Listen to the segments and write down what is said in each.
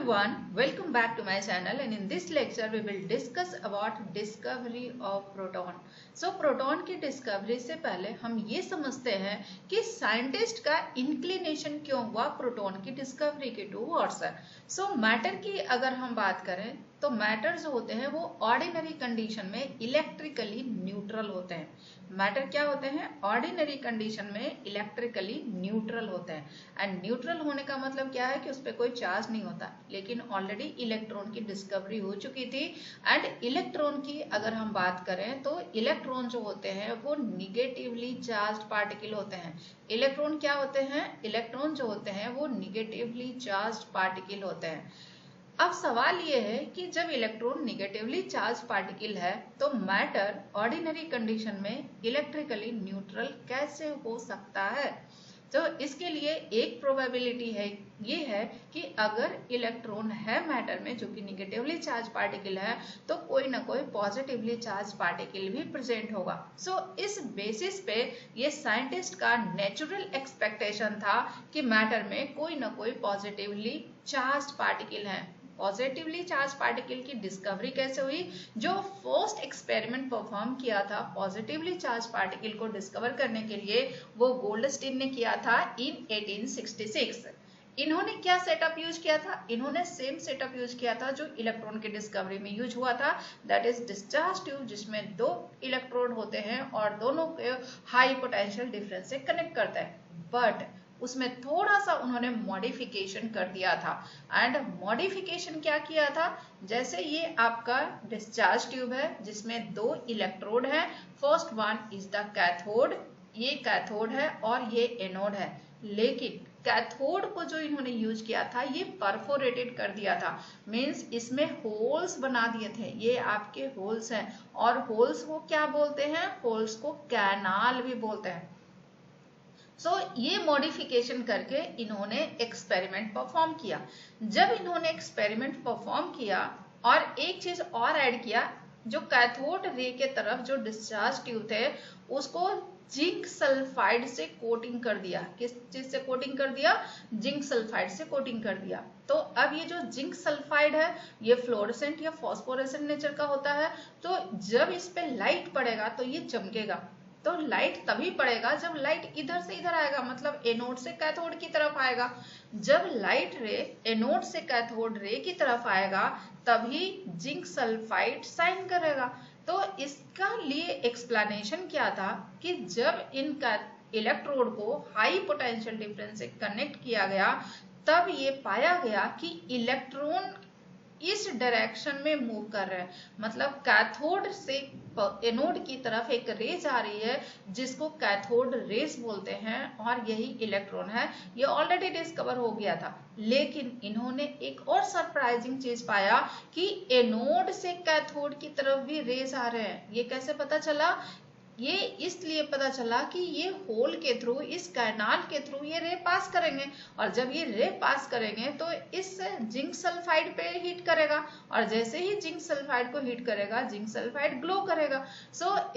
everyone, welcome back to my channel and in this lecture we will discuss about discovery of proton. So proton की discovery से पहले हम ये समझते हैं कि साइंटिस्ट का इंक्लिनेशन क्यों हुआ प्रोटॉन की डिस्कवरी के टूवर्ड्स। सो मैटर की अगर हम बात करें तो मैटर जो होते हैं वो ऑर्डिनरी कंडीशन में इलेक्ट्रिकली न्यूट्रल होते हैं। मैटर क्या होते हैं? ऑर्डिनरी कंडीशन में इलेक्ट्रिकली न्यूट्रल होते हैं। एंड न्यूट्रल होने का मतलब क्या है कि उस पर कोई चार्ज नहीं होता, लेकिन ऑलरेडी इलेक्ट्रॉन की डिस्कवरी हो चुकी थी। एंड इलेक्ट्रॉन की अगर हम बात करें तो इलेक्ट्रॉन जो होते हैं वो निगेटिवली चार्ज पार्टिकल होते हैं। इलेक्ट्रॉन क्या होते हैं? इलेक्ट्रॉन जो होते हैं वो निगेटिवली चार्ज पार्टिकल होते हैं। अब सवाल ये है कि जब इलेक्ट्रॉन निगेटिवली चार्ज पार्टिकल है तो मैटर ऑर्डिनरी कंडीशन में इलेक्ट्रिकली न्यूट्रल कैसे हो सकता है? तो इसके लिए एक प्रोबेबिलिटी है, ये है कि अगर इलेक्ट्रॉन है मैटर में जो कि निगेटिवली चार्ज पार्टिकल है तो कोई ना कोई पॉजिटिवली चार्ज पार्टिकल भी प्रेजेंट होगा। सो इस बेसिस पे ये साइंटिस्ट का नेचुरल एक्सपेक्टेशन था कि मैटर में कोई ना कोई पॉजिटिवली चार्ज पार्टिकल है। पॉजिटिवली चार्ज पार्टिकल की डिस्कवरी कैसे हुई? जो फर्स्ट एक्सपेरिमेंट परफॉर्म किया था पॉजिटिवली चार्ज पार्टिकल को डिस्कवर करने के लिए वो गोल्डस्टीन ने किया था इन 1866। इन्होंने क्या सेटअप यूज किया था? इन्होंने सेम सेटअप यूज किया था जो इलेक्ट्रॉन की डिस्कवरी में यूज हुआ था, दैट इज डिस्चार्ज ट्यूब, जिसमें दो इलेक्ट्रोड होते हैं और दोनों के हाई पोटेंशियल डिफरेंस से कनेक्ट करता है। बट उसमें थोड़ा सा उन्होंने मॉडिफिकेशन कर दिया था। एंड मॉडिफिकेशन क्या किया था? जैसे ये आपका डिस्चार्ज ट्यूब है जिसमें दो इलेक्ट्रोड है, first one is the cathode, ये कैथोड है और ये एनोड है। लेकिन कैथोड को जो इन्होंने यूज किया था ये परफोरेटेड कर दिया था, मींस इसमें होल्स बना दिए थे। ये आपके होल्स हैं और होल्स को क्या बोलते हैं? होल्स को कैनाल भी बोलते हैं। ये मॉडिफिकेशन करके इन्होंने एक्सपेरिमेंट परफॉर्म किया। जब इन्होंने एक्सपेरिमेंट परफॉर्म किया और एक चीज और ऐड किया, जो कैथोड रे के तरफ जो डिस्चार्ज ट्यूब थे उसको जिंक सल्फाइड से कोटिंग कर दिया। किस चीज से कोटिंग कर दिया? जिंक सल्फाइड से कोटिंग कर दिया। तो अब ये जो जिंक सल्फाइड है ये फ्लोरेसेंट या फॉस्फोरेसेंट नेचर का होता है। तो जब इस पे लाइट पड़ेगा तो ये चमकेगा। तो लाइट तभी पड़ेगा जब लाइट इधर से इधर आएगा, मतलब एनोड से कैथोड की तरफ आएगा। जब लाइट रे एनोड से कैथोड रे की तरफ आएगा तभी जिंक सल्फाइड शाइन करेगा। तो इसका लिए एक्सप्लेनेशन क्या था कि जब इनका इलेक्ट्रोड को हाई पोटेंशियल डिफरेंस से कनेक्ट किया गया तब ये पाया गया कि इलेक्ट्रॉन इस डायरेक्शन में मूव कर रहे हैं, मतलब कैथोड से एनोड की तरफ एक रेज आ रही है जिसको कैथोड रेज बोलते हैं और यही इलेक्ट्रॉन है। ये ऑलरेडी डिस्कवर हो गया था, लेकिन इन्होंने एक और सरप्राइजिंग चीज पाया कि एनोड से कैथोड की तरफ भी रेज आ रहे हैं। ये कैसे पता चला? ये इसलिए पता चला कि ये होल के थ्रू, इस कैनाल के थ्रू ये रे पास करेंगे और जब ये रे पास करेंगे तो इस जिंक सल्फाइड पे हिट करेगा और जैसे ही जिंक सल्फाइड को हिट करेगा जिंक सल्फाइड ग्लो करेगा।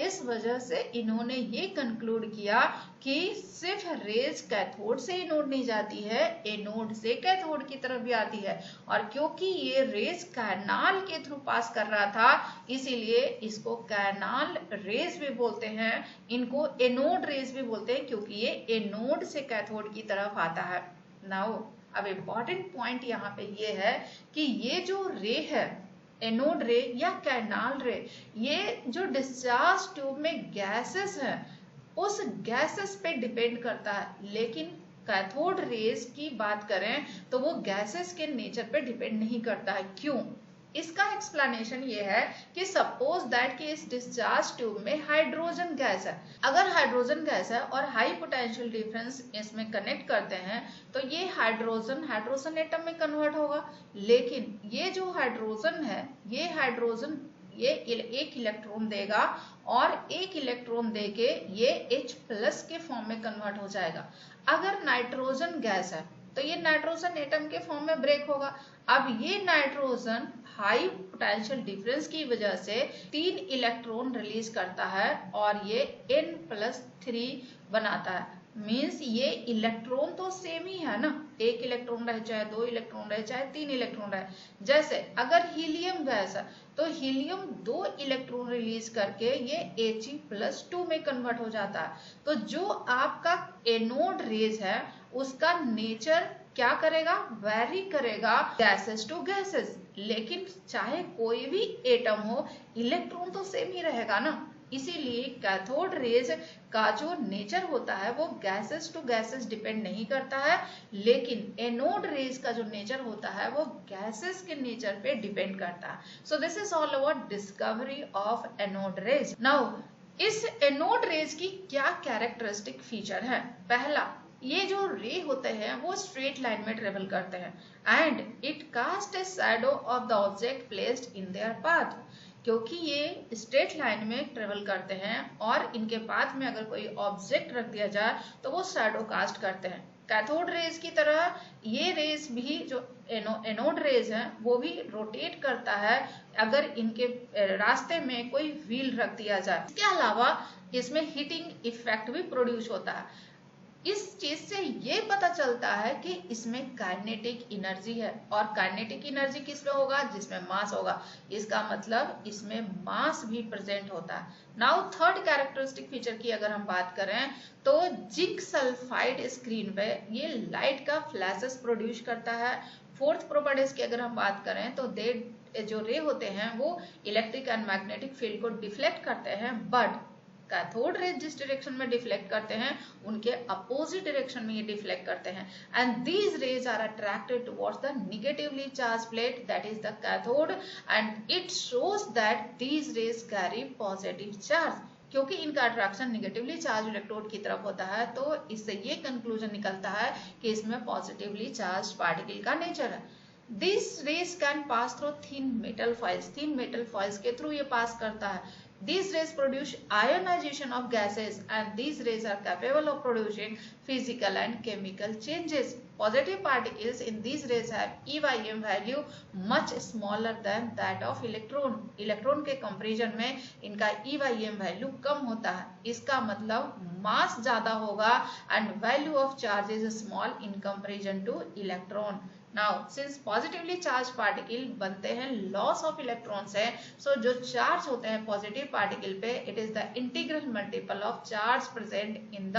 इस वजह से इन्होंने ये कंक्लूड किया कि सिर्फ रेज कैथोड से एनोड नहीं जाती है, एनोड से कैथोड की तरफ भी आती है। और क्योंकि ये रेज कैनाल के थ्रू पास कर रहा था इसीलिए इसको कैनाल रेज भी बोलते हैं, इनको एनोड रेज भी बोलते हैं क्योंकि ये एनोड से कैथोड की तरफ आता है। नाउ अब इम्पॉर्टेंट पॉइंट यहाँ पे ये है कि ये जो रे है एनोड रे या कैनाल रे, ये जो डिस्चार्ज ट्यूब में गैसेस हैं उस गैसेस पे डिपेंड करता है। लेकिन कैथोड रेज की बात करें तो वो गैसेस के नेचर पे डिपेंड नहीं करता है। क्यों? इसका एक्सप्लेनेशन ये है कि सपोज दैट कि इस डिस्चार्ज ट्यूब में हाइड्रोजन गैस है। अगर हाइड्रोजन गैस है और हाई पोटेंशियल डिफरेंस इसमें कनेक्ट करते हैं तो ये हाइड्रोजन एटम में कन्वर्ट होगा। लेकिन ये जो हाइड्रोजन है ये एक इलेक्ट्रॉन देगा और एक इलेक्ट्रॉन देके ये H प्लस के फॉर्म में कन्वर्ट हो जाएगा। अगर नाइट्रोजन गैस है तो ये नाइट्रोजन एटम के फॉर्म में ब्रेक होगा। अब ये नाइट्रोजन हाई पोटेंशियल डिफरेंस की वजह से 3 इलेक्ट्रॉन रिलीज करता है और ये N+3 बनाता है। मीन्स ये इलेक्ट्रॉन तो सेम ही है ना, एक इलेक्ट्रॉन रहे चाहे दो इलेक्ट्रॉन रहे चाहे तीन इलेक्ट्रॉन रहे। जैसे अगर हीलियम गैस है तो हीलियम दो इलेक्ट्रॉन रिलीज करके ये He+2 में कन्वर्ट हो जाता है। तो जो आपका एनोड रेज है उसका नेचर क्या करेगा, वेरी करेगा गैसेस टू गैसेस। लेकिन चाहे कोई भी एटम हो इलेक्ट्रॉन तो सेम ही रहेगा ना, इसीलिए कैथोड रेज का जो नेचर होता है वो गैसेस टू गैसेस डिपेंड नहीं करता है, लेकिन एनोड रेज का जो नेचर होता है वो गैसेस के नेचर पे डिपेंड करता है। So this is all about discovery of anode rays. Now इस एनोड रेज की क्या कैरेक्टरिस्टिक फीचर है। पहला, ये जो रे होते हैं वो स्ट्रेट लाइन में ट्रेवल करते हैं and it cast a shadow of the object placed in their path. क्योंकि ये स्ट्रेट लाइन में ट्रेवल करते हैं और इनके पाथ में अगर कोई ऑब्जेक्ट रख दिया जाए तो वो शैडो कास्ट करते हैं। कैथोड रेज की तरह ये रेज भी जो एनोड रेज है वो भी रोटेट करता है अगर इनके रास्ते में कोई व्हील रख दिया जाए। इसके अलावा इसमें हीटिंग इफेक्ट भी प्रोड्यूस होता है। इस चीज से ये पता चलता है कि इसमें काइनेटिक एनर्जी है, और काइनेटिक एनर्जी किसमें होगा, जिसमें मास होगा। इसका मतलब इसमें मास भी प्रेजेंट होता है। नाउ थर्ड कैरेक्टरिस्टिक फीचर की अगर हम बात करें तो जिंक सल्फाइड स्क्रीन पे ये लाइट का फ्लैशेस प्रोड्यूस करता है। फोर्थ प्रॉपर्टीज की अगर हम बात करें तो दे जो रे होते हैं वो इलेक्ट्रिक एंड मैग्नेटिक फील्ड को डिफ्लेक्ट करते हैं, बट कैथोड रेज जिस डायरेक्शन में डिफ्लेक्ट करते हैं उनके अपोजिट डायरेक्शन में ये डिफ्लेक्ट करते हैं and these rays are attracted towards the negatively charge plate that is the cathode and it shows that these rays carry positive charge. क्योंकि इनका अट्रैक्शन नेगेटिवली चार्ज इलेक्ट्रोड की तरफ होता है तो इससे ये कंक्लूजन निकलता है कि इसमें पॉजिटिवली चार्ज पार्टिकल का नेचर है। This raise can pass through thin metal foils, thin metal foils के थ्रू ये पास करता है। These rays produce ionization of gases and these rays are capable of producing physical and chemical changes. Positive particles in these rays have EYM value much smaller than that of electron. Electron के comparison में इनका EYM value कम होता है। इसका मतलब मास ज्यादा होगा and value of charge is small in comparison to electron. Now, since positively charged particle बनते हैं लॉस ऑफ इलेक्ट्रॉन से, so जो चार्ज होते हैं पॉजिटिव पार्टिकल पे it is the integral multiple of charge present in the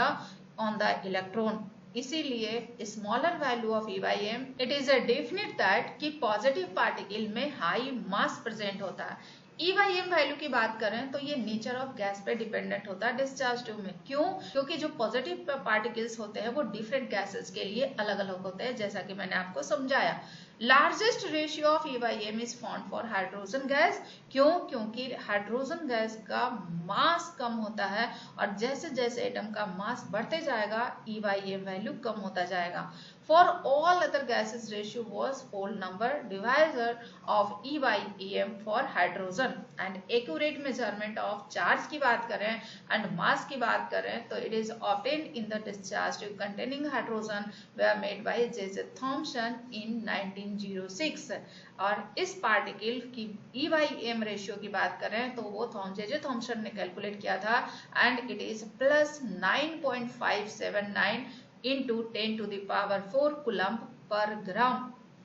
on the electron. इसीलिए smaller value of EYM it is a definite that कि positive particle में high mass present होता है। EYM वैल्यू की बात करें तो ये नेचर ऑफ गैस पे डिपेंडेंट होता है डिस्चार्ज ट्यूब में। क्यों? क्योंकि जो पॉजिटिव पार्टिकल्स होते हैं वो डिफरेंट गैसेस के लिए अलग अलग होते हैं, जैसा कि मैंने आपको समझाया। Largest ratio of EYM is found for hydrogen gas. क्यों? क्योंकि हाइड्रोजन गैस का मास कम होता है और जैसे जैसे एटम का मास बढ़ते जाएगा EYM वैल्यू कम होता जाएगा। For all other gases ratio was whole number divisor of EYM for hydrogen and accurate measurement of charge की बात करें and mass की बात करें तो it is obtained in the discharge tube containing hydrogen were made by J.J. Thomson in 1906। और इस particle की EYM रेशियो की बात करें तो वो J.J. थॉमसन ने कैलकुलेट किया था and it is +9.579 into 10 to the power 4 coulomb per gram.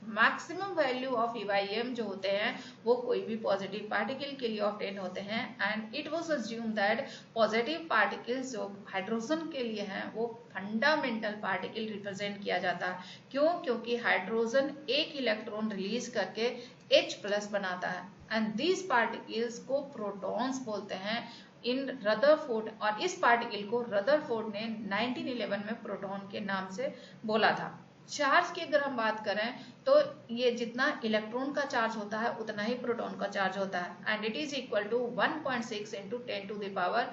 Maximum value of EYM जो होते हैं वो कोई भी पॉजिटिव पार्टिकल के लिए ऑब्टेन होते हैं and it was assume that positive particles जो हाइड्रोजन के लिए हैं वो फंडामेंटल पार्टिकल रिप्रेजेंट किया जाता है। क्यों? क्योंकि हाइड्रोजन एक इलेक्ट्रॉन रिलीज करके H+ बनाता है एंड दीज पार्टिकल्स को प्रोटॉन्स बोलते हैं इन रदरफोर्ड, और इस पार्टिकल को रदरफोर्ड ने 1911 में प्रोटॉन के नाम से बोला था। चार्ज की अगर हम बात करें तो ये जितना इलेक्ट्रॉन का चार्ज होता है उतना ही प्रोटॉन का चार्ज होता है and it is equal to 1.6 into 10 to the power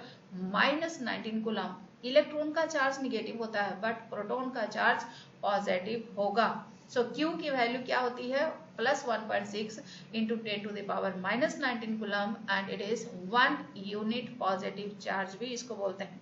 -19 coulomb. Electron का चार्ज निगेटिव होता है बट प्रोटॉन का चार्ज पॉजिटिव होगा। सो Q की वैल्यू क्या होती है? +1.6 into 10 to the power -19 coulomb and it is 1 unit positive charge भी इसको बोलते हैं।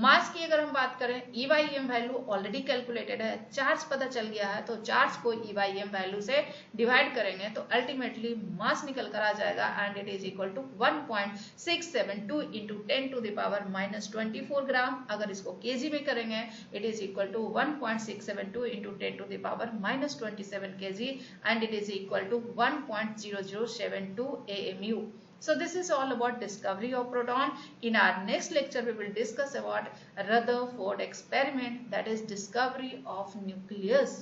मास की अगर हम बात करें, e by m value already calculated है, चार्ज पता चल गया है, तो चार्ज को ई बाई एम वैल्यू से डिवाइड करेंगे तो अल्टीमेटली मास निकल कर आ जाएगा and it is equal to 1.672 into 10⁻24 gram. अगर इसको केजी में करेंगे it is equal to 1.672 into 10⁻27 KG and it is equal to 1.0072 AMU. So this is all about discovery of proton. In our next lecture, we will discuss about Rutherford experiment, that is discovery of nucleus.